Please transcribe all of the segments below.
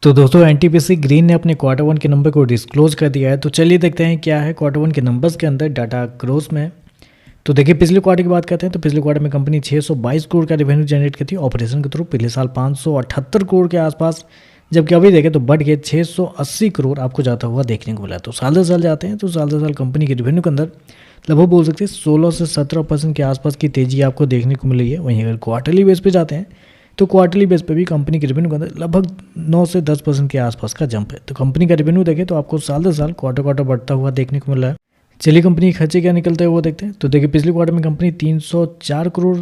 तो दोस्तों NTPC green ने अपने क्वार्टर वन के नंबर को डिस्क्लोज कर दिया है। तो चलिए देखते हैं क्या है क्वार्टर वन के नंबर्स के अंदर डाटा ग्रोथ में। तो देखिए पिछले क्वार्टर की बात करते हैं तो पिछले क्वार्टर में कंपनी 622 करोड़ का रेवेन्यू जनरेट की थी ऑपरेशन के थ्रू। पिछले साल 578 करोड़ के आसपास, जबकि अभी देखें तो बढ़ के 680 करोड़ आपको जाता हुआ देखने को मिला। तो साल दर साल जाते हैं तो साल दर साल कंपनी के रेवेन्यू के अंदर लगभग बोल सकते हैं 16 से 17% के आसपास की तेजी आपको देखने को मिल रही है। वहीं अगर क्वार्टरली बेस पे जाते हैं तो क्वार्टरली बेस पे भी कंपनी के रेवेन्यू के अंदर लगभग 9 से 10% के आसपास का जंप है। तो कंपनी का रेवेन्यू देखें तो आपको साल दर साल क्वार्टर बढ़ता हुआ देखने को मिल रहा है। चलिए कंपनी के खर्चे क्या निकलते हैं वो देखते हैं। तो देखिए पिछले क्वार्टर में कंपनी 304 करोड़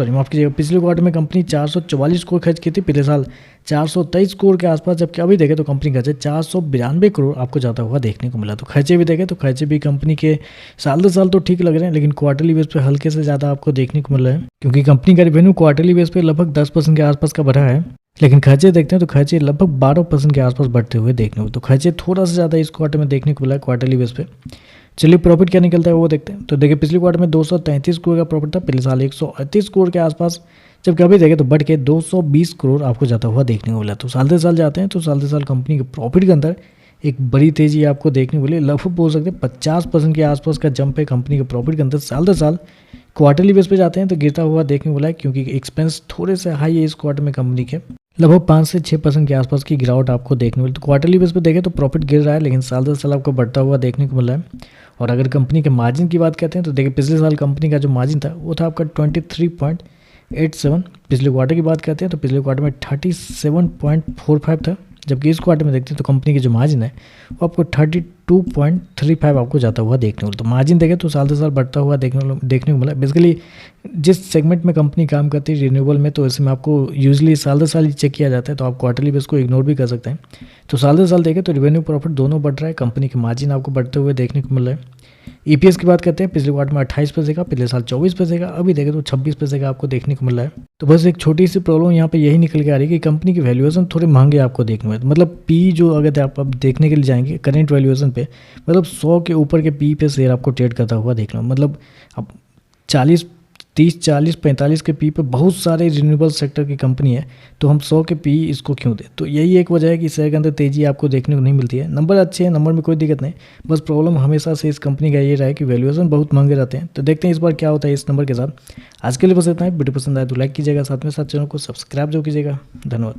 माफ़ कीजिएगा, पिछले क्वार्टर में कंपनी 444 करोड़ खर्च की थी। पिछले साल 423 करोड़ के आसपास, जबकि अभी देखें तो कंपनी खर्चे 492 करोड़ आपको जाता हुआ देखने को मिला। तो खर्चे भी देखें तो खर्चे भी कंपनी के साल दर साल तो ठीक लग रहे हैं, लेकिन क्वार्टरली बेस पे हल्के से ज़्यादा आपको देखने को मिल रहा है, क्योंकि कंपनी का रेवेन्यू क्वार्टरली बेस पे लगभग 10% के आसपास का बढ़ा है, लेकिन खर्चे देखते हैं तो खर्चे लगभग 12% के आसपास बढ़ते हुए देखने को। तो खर्चे थोड़ा सा ज़्यादा इस क्वार्टर में देखने को मिला है क्वार्टरली बेस पे। चलिए प्रॉफिट क्या निकलता है वो देखते हैं। तो देखिए पिछले क्वार्टर में 233 करोड़ का प्रॉफिट था, पिछले साल 138 करोड़ के आसपास, जबकि अभी देखें तो बढ़ के 220 करोड़ आपको जाता हुआ देखने को मिला। तो साल दर साल जाते हैं तो साल दर साल कंपनी के प्रॉफिट के अंदर एक बड़ी तेजी आपको देखने को मिली। लगभग बोल सकते हैं 50% के आसपास का जंप है कंपनी के प्रॉफिट के अंदर साल दर साल। क्वार्टरली बेस पे जाते हैं तो गिरता हुआ देखने को मिला है, क्योंकि एक्सपेंस थोड़े से हाई है इस क्वार्टर में कंपनी के, लगभग 5 से 6% के आसपास की गिरावट आपको देखने को मिली। तो क्वार्टरली बेस पे देखें तो प्रॉफिट गिर रहा है, लेकिन साल दर साल आपको बढ़ता हुआ देखने को मिल रहा है। और अगर कंपनी के मार्जिन की बात करते हैं तो देखिए पिछले साल कंपनी का जो मार्जिन था वो था आपका 23.87। पिछले क्वार्टर की बात करते हैं तो पिछले क्वार्टर में 37.45 था, जबकि इस क्वार्टर में देखते हैं तो कंपनी की जो मार्जिन है वो आपको 32.35 आपको जाता हुआ देखने को मिला। तो मार्जिन देखें तो साल दर साल बढ़ता हुआ देखने को मिला। बेसिकली जिस सेगमेंट में कंपनी काम करती है रिन्यूएबल में, तो इसमें आपको यूजली साल दर साल ही चेक किया जाता है, तो आप क्वार्टरली बेस को इग्नोर भी कर सकते हैं। तो साल दर साल देखें तो रेवेन्यू प्रॉफिट दोनों बढ़ रहा है, कंपनी के मार्जिन आपको बढ़ते हुए देखने को मिल रहा है। ईपीएस की बात करते हैं, पिछले क्वार्टर में 28 पैसे का, पिछले साल 24 पैसे का, अभी देखें तो 26 पैसे का आपको देखने को मिल रहा है। तो बस एक छोटी सी प्रॉब्लम यहाँ पे यही निकल के आ रही है कि कंपनी की वैल्यूएशन थोड़े महंगे आपको देखने में, मतलब पी जो अगर आप अब देखने के लिए जाएंगे करेंट वैल्यूएशन पे, मतलब 100 के ऊपर के पी पे शेयर आपको ट्रेड करता हुआ देखना, मतलब अब 30, 40, 45 के पी पे बहुत सारे रिन्यूएबल सेक्टर की कंपनी है, तो हम 100 के पी इसको क्यों दें। तो यही एक वजह है कि शेयर के अंदर तेजी आपको देखने को नहीं मिलती है। नंबर अच्छे हैं, नंबर में कोई दिक्कत नहीं, बस प्रॉब्लम हमेशा से इस कंपनी का ये रहा है कि वैल्यूएशन बहुत महंगे रहते हैं। तो देखते हैं इस बार क्या होता है इस नंबर के साथ। आज के लिए बस इतना है। वीडियो पसंद आए तो लाइक कीजिएगा, साथ में साथ चैनल को सब्सक्राइब जो कीजिएगा। धन्यवाद।